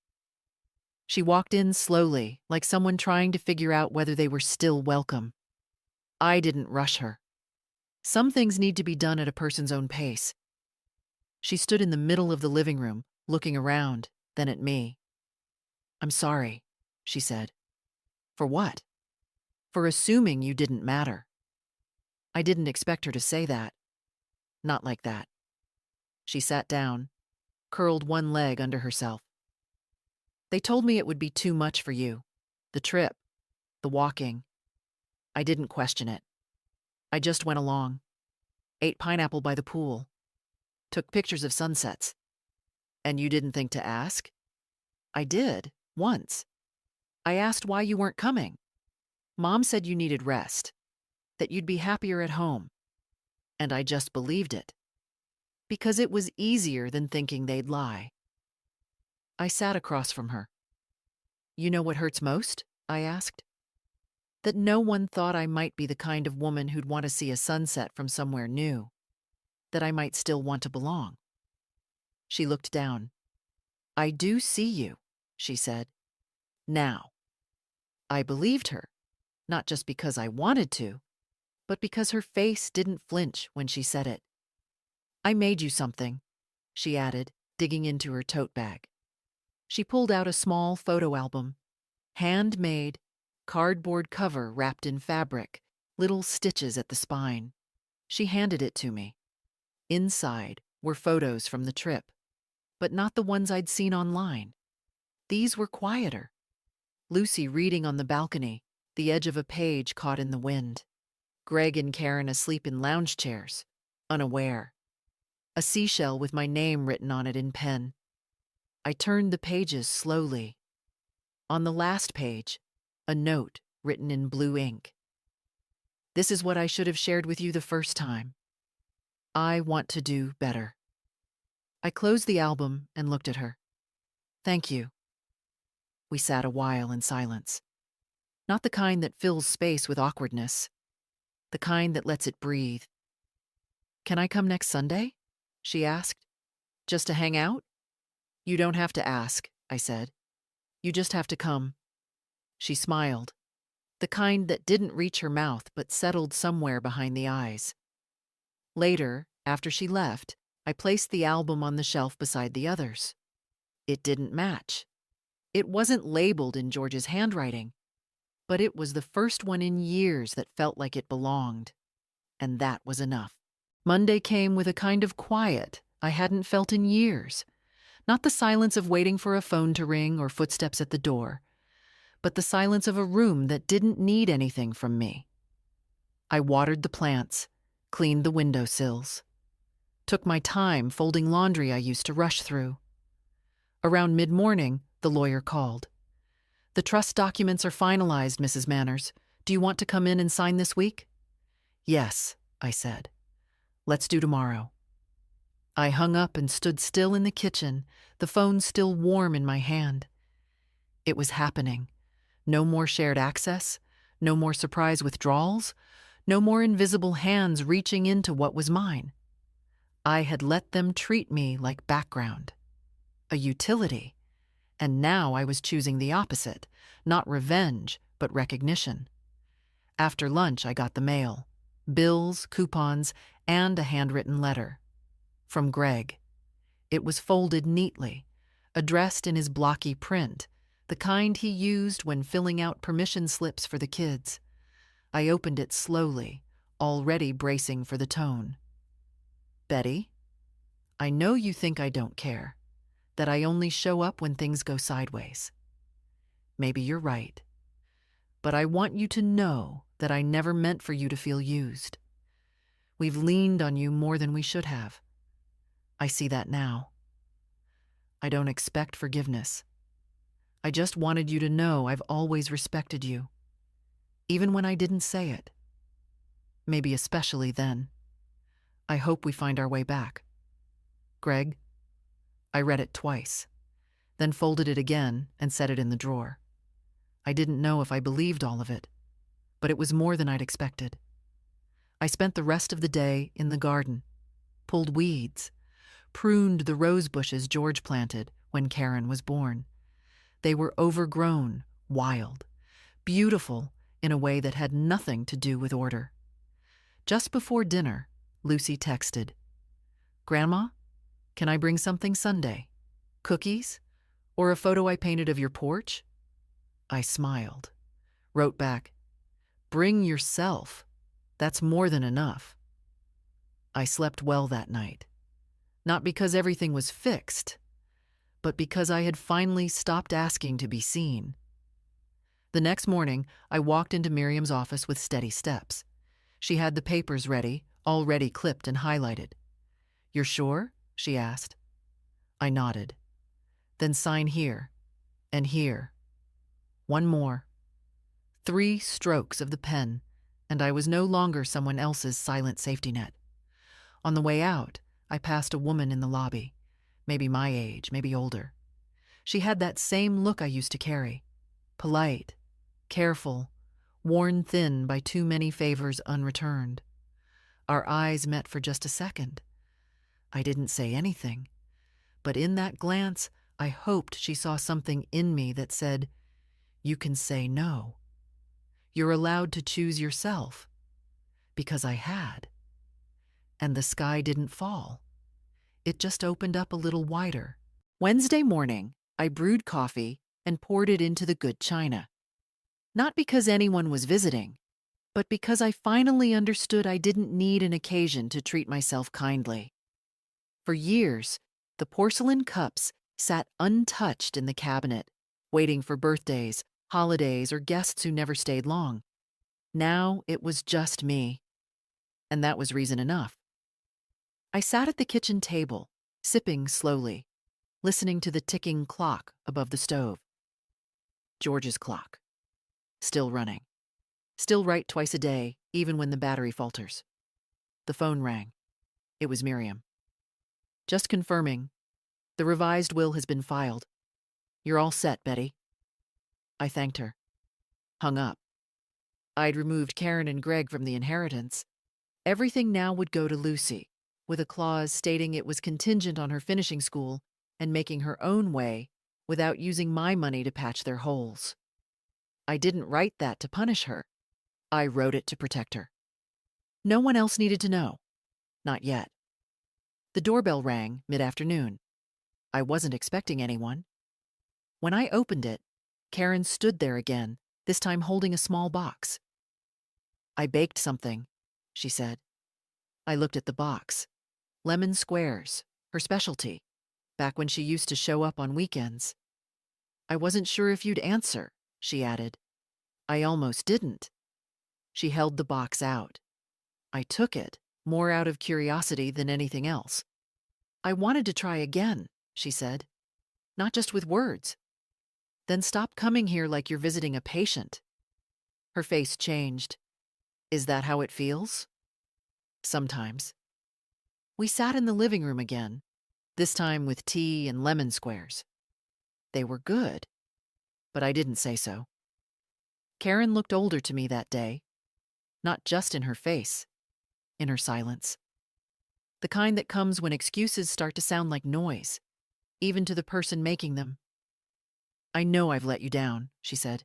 She walked in slowly, like someone trying to figure out whether they were still welcome. I didn't rush her. Some things need to be done at a person's own pace. She stood in the middle of the living room, looking around, then at me. "I'm sorry," she said. "For what?" "For assuming you didn't matter." I didn't expect her to say that. Not like that. She sat down, curled one leg under herself. "They told me it would be too much for you. The trip, the walking." I didn't question it. I just went along. Ate pineapple by the pool. Took pictures of sunsets. "And you didn't think to ask?" "I did, once. I asked why you weren't coming. Mom said you needed rest, that you'd be happier at home. And I just believed it. Because it was easier than thinking they'd lie." I sat across from her. "You know what hurts most?" I asked. that no one thought I might be the kind of woman who'd want to see a sunset from somewhere new, that I might still want to belong. She looked down. "I do see you," she said. "Now." I believed her, not just because I wanted to, but because her face didn't flinch when she said it. "I made you something," she added, digging into her tote bag. She pulled out a small photo album, handmade, cardboard cover wrapped in fabric, little stitches at the spine. She handed it to me. Inside were photos from the trip, but not the ones I'd seen online. These were quieter. Lucy reading on the balcony, the edge of a page caught in the wind. Greg and Karen asleep in lounge chairs, unaware. A seashell with my name written on it in pen. I turned the pages slowly. On the last page, a note written in blue ink. "This is what I should have shared with you the first time. I want to do better." I closed the album and looked at her. "Thank you." We sat a while in silence. Not the kind that fills space with awkwardness. The kind that lets it breathe. "Can I come next Sunday?" she asked. "Just to hang out?" "You don't have to ask," I said. "You just have to come." She smiled. The kind that didn't reach her mouth but settled somewhere behind the eyes. Later, after she left, I placed the album on the shelf beside the others. It didn't match. It wasn't labeled in George's handwriting, but it was the first one in years that felt like it belonged. And that was enough. Monday came with a kind of quiet I hadn't felt in years. Not the silence of waiting for a phone to ring or footsteps at the door, but the silence of a room that didn't need anything from me. I watered the plants, cleaned the windowsills, took my time folding laundry I used to rush through. Around mid-morning, the lawyer called. "The trust documents are finalized, Mrs. Manners. Do you want to come in and sign this week?" "Yes," I said. "Let's do tomorrow." I hung up and stood still in the kitchen, the phone still warm in my hand. It was happening. No more shared access, no more surprise withdrawals, no more invisible hands reaching into what was mine. I had let them treat me like background, a utility, and now I was choosing the opposite, not revenge, but recognition. After lunch, I got the mail, bills, coupons, and a handwritten letter. From Greg. It was folded neatly, addressed in his blocky print, the kind he used when filling out permission slips for the kids. I opened it slowly, already bracing for the tone. "Betty, I know you think I don't care, that I only show up when things go sideways. Maybe you're right. But I want you to know that I never meant for you to feel used. We've leaned on you more than we should have. I see that now. I don't expect forgiveness. I just wanted you to know I've always respected you, even when I didn't say it. Maybe especially then. I hope we find our way back. Greg." I read it twice, then folded it again and set it in the drawer. I didn't know if I believed all of it, but it was more than I'd expected. I spent the rest of the day in the garden, pulled weeds, pruned the rose bushes George planted when Karen was born. They were overgrown, wild, beautiful in a way that had nothing to do with order. Just before dinner, Lucy texted, "Grandma, can I bring something Sunday? Cookies? Or a photo I painted of your porch?" I smiled, wrote back, "Bring yourself. That's more than enough." I slept well that night. Not because everything was fixed, but because I had finally stopped asking to be seen. The next morning, I walked into Miriam's office with steady steps. She had the papers ready, already clipped and highlighted. "You're sure?" she asked. I nodded. "Then sign here, and here. One more." 3 strokes of the pen, and I was no longer someone else's silent safety net. On the way out, I passed a woman in the lobby, maybe my age, maybe older. She had that same look I used to carry, polite, careful, worn thin by too many favors unreturned. Our eyes met for just a second. I didn't say anything, but in that glance, I hoped she saw something in me that said, "You can say no. You're allowed to choose yourself." Because I had. And the sky didn't fall. It just opened up a little wider. Wednesday morning, I brewed coffee and poured it into the good china. Not because anyone was visiting, but because I finally understood I didn't need an occasion to treat myself kindly. For years, the porcelain cups sat untouched in the cabinet, waiting for birthdays, holidays, or guests who never stayed long. Now it was just me, and that was reason enough. I sat at the kitchen table, sipping slowly, listening to the ticking clock above the stove. George's clock. Still running. Still right twice a day, even when the battery falters. The phone rang. It was Miriam. "Just confirming. The revised will has been filed. You're all set, Betty." I thanked her. Hung up. I'd removed Karen and Greg from the inheritance. Everything now would go to Lucy, with a clause stating it was contingent on her finishing school and making her own way without using my money to patch their holes. I didn't write that to punish her. I wrote it to protect her. No one else needed to know. Not yet. The doorbell rang mid-afternoon. I wasn't expecting anyone. When I opened it, Karen stood there again, this time holding a small box. "I baked something," she said. I looked at the box. Lemon squares, her specialty, back when she used to show up on weekends. "I wasn't sure if you'd answer," she added. I almost didn't. She held the box out. I took it, more out of curiosity than anything else. "I wanted to try again," she said. "Not just with words." "Then stop coming here like you're visiting a patient." Her face changed. "Is that how it feels?" "Sometimes." We sat in the living room again, this time with tea and lemon squares. They were good, but I didn't say so. Karen looked older to me that day, not just in her face, in her silence. The kind that comes when excuses start to sound like noise, even to the person making them. "I know I've let you down," she said.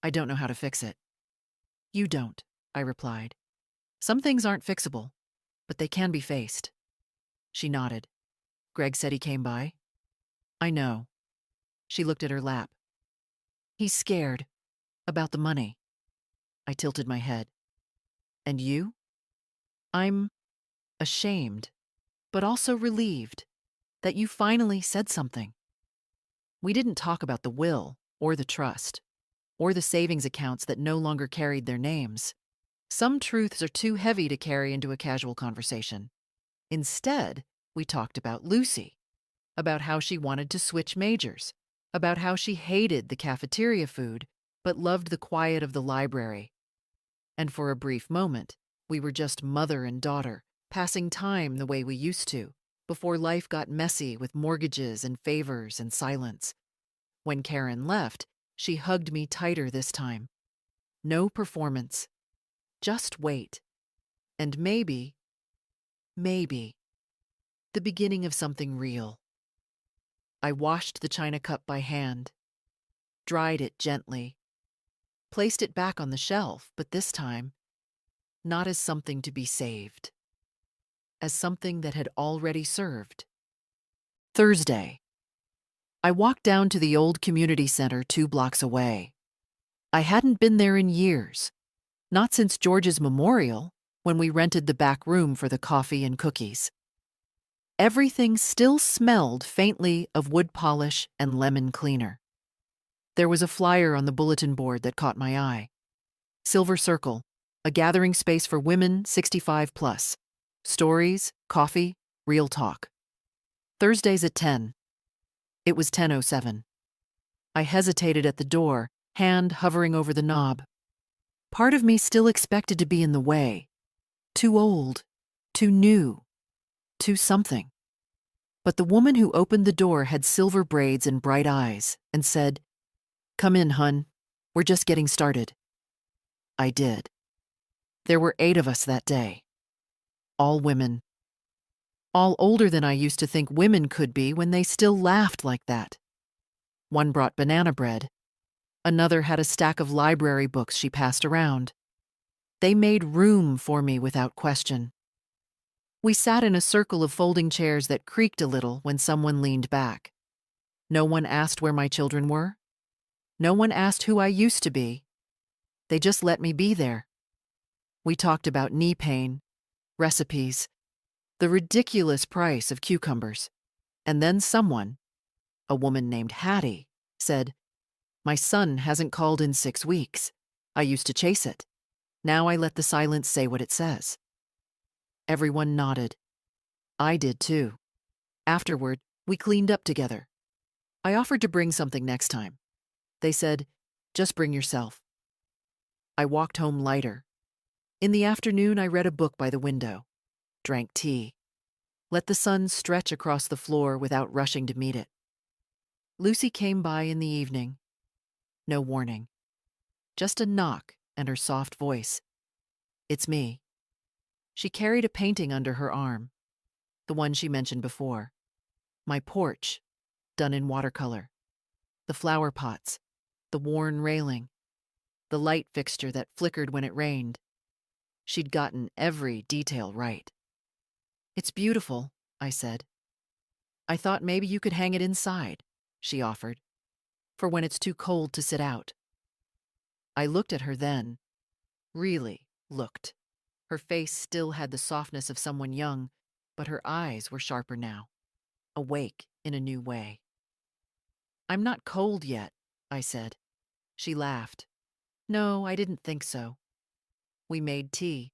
"I don't know how to fix it." "You don't," I replied. "Some things aren't fixable, but they can be faced." She nodded. "Greg said he came by." "I know." She looked at her lap. "He's scared. About the money." I tilted my head. "And you?" "I'm ashamed, but also relieved that you finally said something." We didn't talk about the will, or the trust, or the savings accounts that no longer carried their names. Some truths are too heavy to carry into a casual conversation. Instead, we talked about Lucy, about how she wanted to switch majors, about how she hated the cafeteria food, but loved the quiet of the library. And for a brief moment, we were just mother and daughter, passing time the way we used to, before life got messy with mortgages and favors and silence. When Karen left, she hugged me tighter this time. No performance. Just wait. And maybe, the beginning of something real. I washed the china cup by hand, dried it gently, placed it back on the shelf, but this time, not as something to be saved, as something that had already served. Thursday. I walked down to the old community center 2 blocks away. I hadn't been there in years, not since George's memorial, when we rented the back room for the coffee and cookies. Everything still smelled faintly of wood polish and lemon cleaner. There was a flyer on the bulletin board that caught my eye. Silver Circle, a gathering space for women 65 plus. Stories, coffee, real talk. Thursdays at 10. It was 10:07. I hesitated at the door, hand hovering over the knob. Part of me still expected to be in the way. Too old, too new, too something. But the woman who opened the door had silver braids and bright eyes and said, "Come in, hun. We're just getting started." I did. There were 8 of us that day. All women. All older than I used to think women could be when they still laughed like that. One brought banana bread. Another had a stack of library books she passed around. They made room for me without question. We sat in a circle of folding chairs that creaked a little when someone leaned back. No one asked where my children were. No one asked who I used to be. They just let me be there. We talked about knee pain, recipes, the ridiculous price of cucumbers. And then someone, a woman named Hattie, said, "My son hasn't called in 6 weeks. I used to chase it. Now I let the silence say what it says." Everyone nodded. I did too. Afterward, we cleaned up together. I offered to bring something next time. They said, "Just bring yourself." I walked home lighter. In the afternoon, I read a book by the window, drank tea, let the sun stretch across the floor without rushing to meet it. Lucy came by in the evening. No warning. Just a knock and her soft voice. "It's me." She carried a painting under her arm, the one she mentioned before. My porch, done in watercolor. The flower pots, the worn railing, the light fixture that flickered when it rained. She'd gotten every detail right. "It's beautiful," I said. "I thought maybe you could hang it inside," she offered, "for when it's too cold to sit out." I looked at her then, really looked. Her face still had the softness of someone young, but her eyes were sharper now, awake in a new way. "I'm not cold yet," I said. She laughed. "No, I didn't think so." We made tea.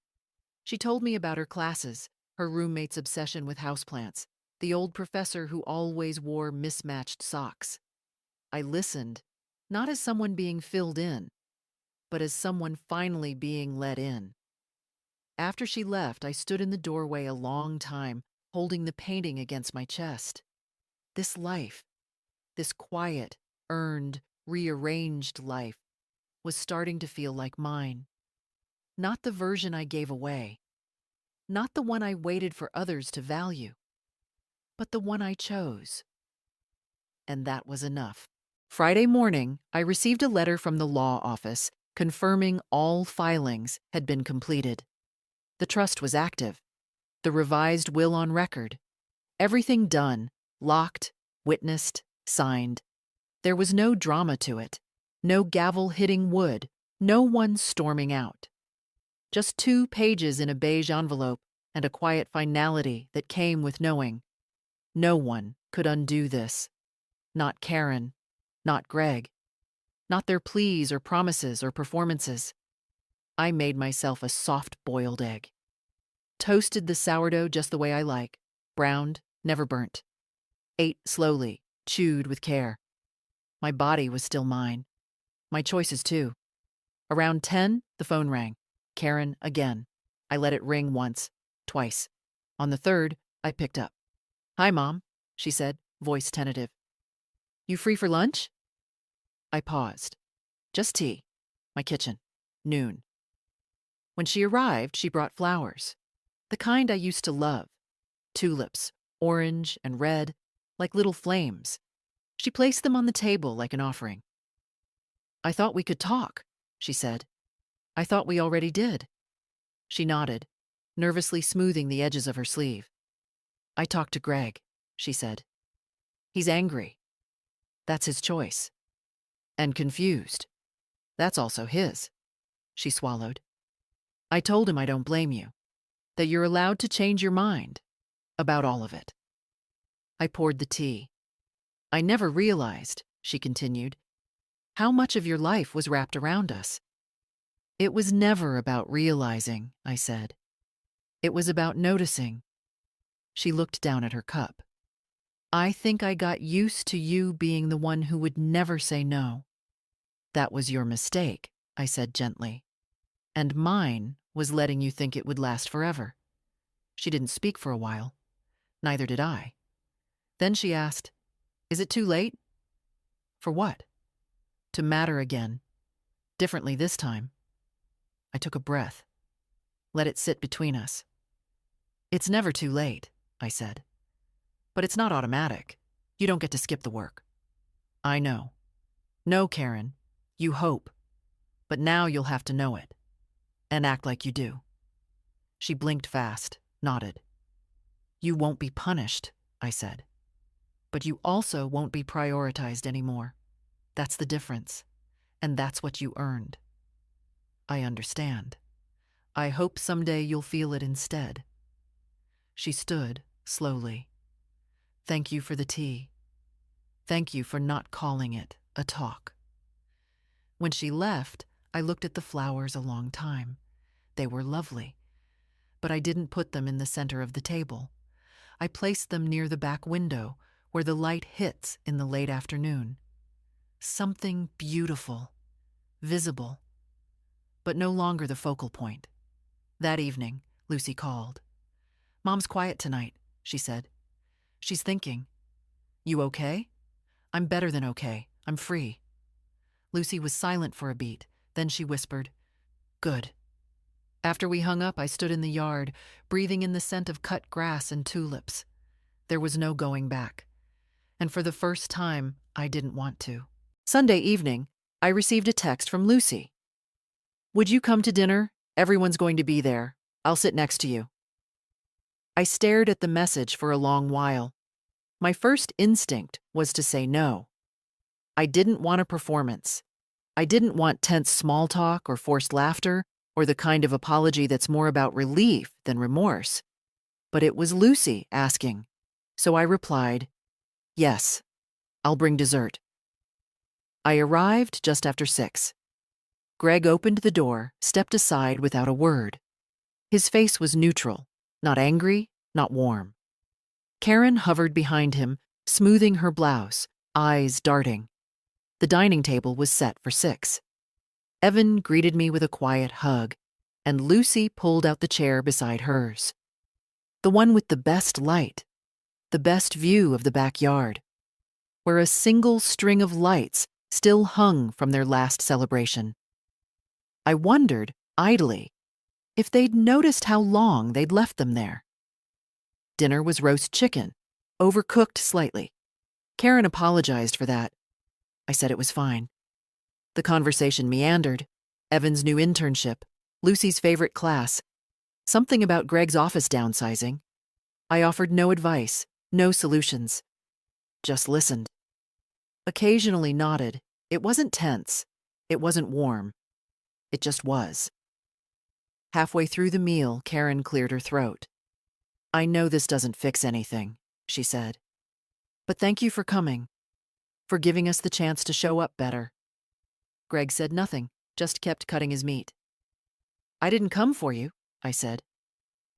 She told me about her classes, her roommate's obsession with houseplants, the old professor who always wore mismatched socks. I listened, not as someone being filled in, but as someone finally being let in. After she left, I stood in the doorway a long time, holding the painting against my chest. This life, this quiet, earned, rearranged life, was starting to feel like mine. Not the version I gave away, not the one I waited for others to value, but the one I chose. And that was enough. Friday morning, I received a letter from the law office confirming all filings had been completed. The trust was active, the revised will on record, everything done, locked, witnessed, signed. There was no drama to it, no gavel hitting wood, no one storming out. Just 2 pages in a beige envelope and a quiet finality that came with knowing. No one could undo this. Not Karen, not Greg, not their pleas or promises or performances. I made myself a soft-boiled egg. Toasted the sourdough just the way I like, browned, never burnt. Ate slowly, chewed with care. My body was still mine. My choices, too. Around 10, the phone rang. Karen again. I let it ring once, twice. On the third, I picked up. "Hi, Mom," she said, voice tentative. "You free for lunch?" I paused. "Just tea. My kitchen. Noon." When she arrived, she brought flowers. The kind I used to love. Tulips, orange and red, like little flames. She placed them on the table like an offering. "I thought we could talk," she said. "I thought we already did." She nodded, nervously smoothing the edges of her sleeve. "I talked to Greg," she said. "He's angry. That's his choice. And confused. That's also his." She swallowed. "I told him I don't blame you, that you're allowed to change your mind about all of it." I poured the tea. "I never realized," she continued, "how much of your life was wrapped around us." "It was never about realizing," I said. "It was about noticing." She looked down at her cup. "I think I got used to you being the one who would never say no." "That was your mistake," I said gently. "And mine was letting you think it would last forever." She didn't speak for a while. Neither did I. Then she asked, "Is it too late?" "For what?" "To matter again. Differently this time." I took a breath. Let it sit between us. It's never too late, I said. But it's not automatic. You don't get to skip the work. I know. No, Karen. You hope. But now you'll have to know it. And act like you do. She blinked fast, nodded. You won't be punished, I said. But you also won't be prioritized anymore. That's the difference. And that's what you earned. I understand. I hope someday you'll feel it instead. She stood, slowly. Thank you for the tea. Thank you for not calling it a talk. When she left, I looked at the flowers a long time. They were lovely. But I didn't put them in the center of the table. I placed them near the back window, where the light hits in the late afternoon. Something beautiful, visible, but no longer the focal point. That evening, Lucy called. Mom's quiet tonight, she said. She's thinking. You okay? I'm better than okay. I'm free. Lucy was silent for a beat. Then she whispered, Good. After we hung up, I stood in the yard, breathing in the scent of cut grass and tulips. There was no going back. And for the first time, I didn't want to. Sunday evening, I received a text from Lucy. Would you come to dinner? Everyone's going to be there. I'll sit next to you. I stared at the message for a long while. My first instinct was to say no. I didn't want a performance. I didn't want tense small talk or forced laughter or the kind of apology that's more about relief than remorse. But it was Lucy asking. So I replied, Yes, I'll bring dessert. I arrived just after 6. Greg opened the door, stepped aside without a word. His face was neutral, not angry, not warm. Karen hovered behind him, smoothing her blouse, eyes darting. The dining table was set for 6. Evan greeted me with a quiet hug, and Lucy pulled out the chair beside hers. The one with the best light, the best view of the backyard, where a single string of lights still hung from their last celebration. I wondered, idly, if they'd noticed how long they'd left them there. Dinner was roast chicken, overcooked slightly. Karen apologized for that. I said it was fine. The conversation meandered. Evan's new internship, Lucy's favorite class, something about Greg's office downsizing. I offered no advice, no solutions. Just listened. Occasionally nodded. It wasn't tense. It wasn't warm. It just was. Halfway through the meal, Karen cleared her throat. I know this doesn't fix anything, she said. But thank you for coming, for giving us the chance to show up better. Greg said nothing, just kept cutting his meat. I didn't come for you, I said.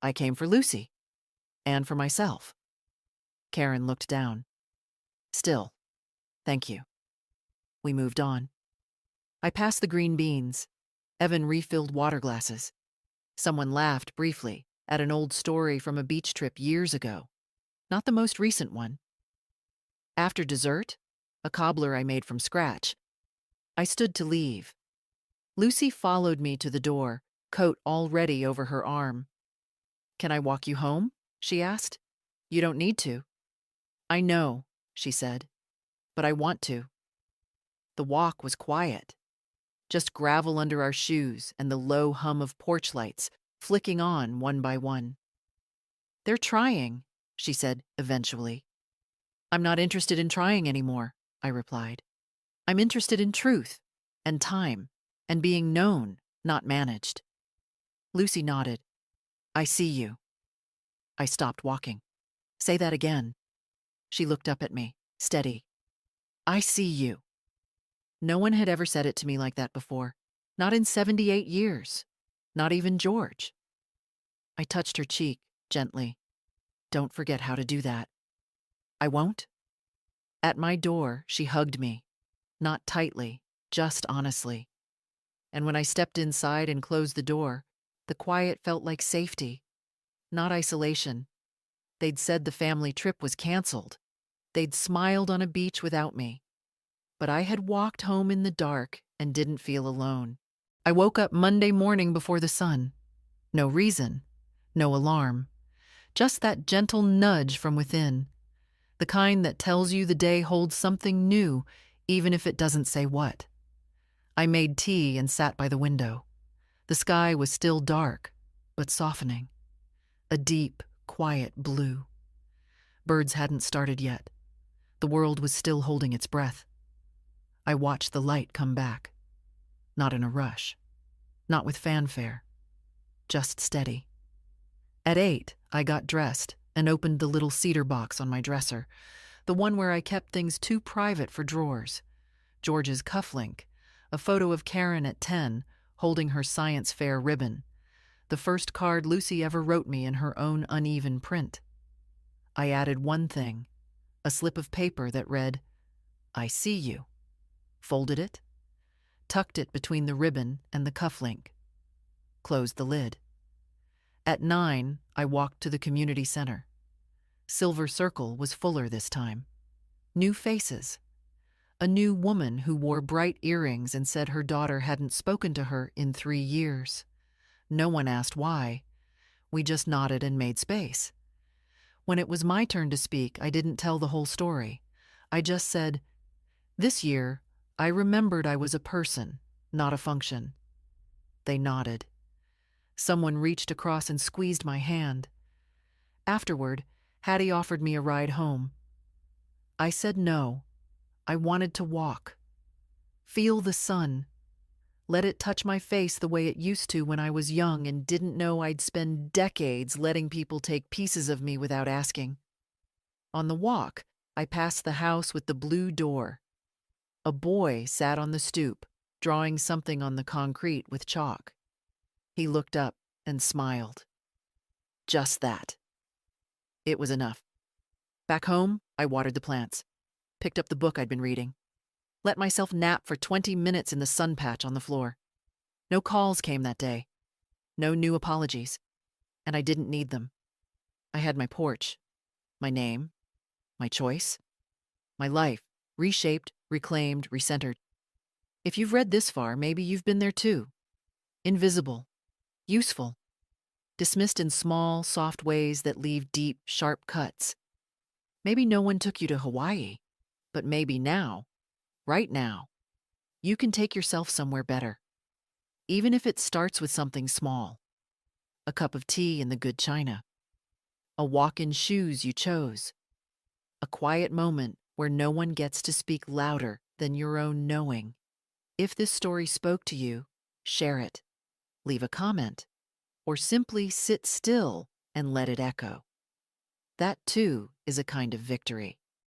I came for Lucy. And for myself. Karen looked down. Still, thank you. We moved on. I passed the green beans. Evan refilled water glasses. Someone laughed briefly at an old story from a beach trip years ago. Not the most recent one. After dessert, a cobbler I made from scratch, I stood to leave. Lucy followed me to the door, coat already over her arm. Can I walk you home? She asked. You don't need to. I know, she said, but I want to. The walk was quiet. Just gravel under our shoes and the low hum of porch lights flicking on one by one. They're trying, she said eventually. I'm not interested in trying anymore, I replied. I'm interested in truth and time and being known, not managed. Lucy nodded. I see you. I stopped walking. Say that again. She looked up at me, steady. I see you. No one had ever said it to me like that before. Not in 78 years. Not even George. I touched her cheek, gently. Don't forget how to do that. I won't? At my door, she hugged me. Not tightly, just honestly. And when I stepped inside and closed the door, the quiet felt like safety, not isolation. They'd said the family trip was canceled. They'd smiled on a beach without me. But I had walked home in the dark and didn't feel alone. I woke up Monday morning before the sun. No reason, no alarm, just that gentle nudge from within, the kind that tells you the day holds something new, even if it doesn't say what. I made tea and sat by the window. The sky was still dark, but softening. A deep, quiet blue. Birds hadn't started yet. The world was still holding its breath. I watched the light come back. Not in a rush. Not with fanfare. Just steady. At 8, I got dressed and opened the little cedar box on my dresser, the one where I kept things too private for drawers. George's cufflink, a photo of Karen at 10, holding her science fair ribbon, the first card Lucy ever wrote me in her own uneven print. I added one thing, a slip of paper that read, "I see you," folded it, tucked it between the ribbon and the cufflink, closed the lid. At 9, I walked to the community center. Silver Circle was fuller this time. New faces. A new woman who wore bright earrings and said her daughter hadn't spoken to her in 3 years. No one asked why. We just nodded and made space. When it was my turn to speak, I didn't tell the whole story. I just said, "This year, I remembered I was a person, not a function." They nodded. Someone reached across and squeezed my hand. Afterward, Hattie offered me a ride home. I said no. I wanted to walk. Feel the sun. Let it touch my face the way it used to when I was young and didn't know I'd spend decades letting people take pieces of me without asking. On the walk, I passed the house with the blue door. A boy sat on the stoop, drawing something on the concrete with chalk. He looked up and smiled. Just that. It was enough. Back home, I watered the plants, picked up the book I'd been reading, let myself nap for 20 minutes in the sun patch on the floor. No calls came that day. No new apologies. And I didn't need them. I had my porch, my name, my choice, my life, reshaped, reclaimed, recentered. If you've read this far, maybe you've been there too. Invisible. Useful. Dismissed in small, soft ways that leave deep, sharp cuts. Maybe no one took you to Hawaii, but maybe now, right now, you can take yourself somewhere better. Even if it starts with something small. A cup of tea in the good china. A walk in shoes you chose. A quiet moment where no one gets to speak louder than your own knowing. If this story spoke to you, share it. Leave a comment, or simply sit still and let it echo. That too is a kind of victory.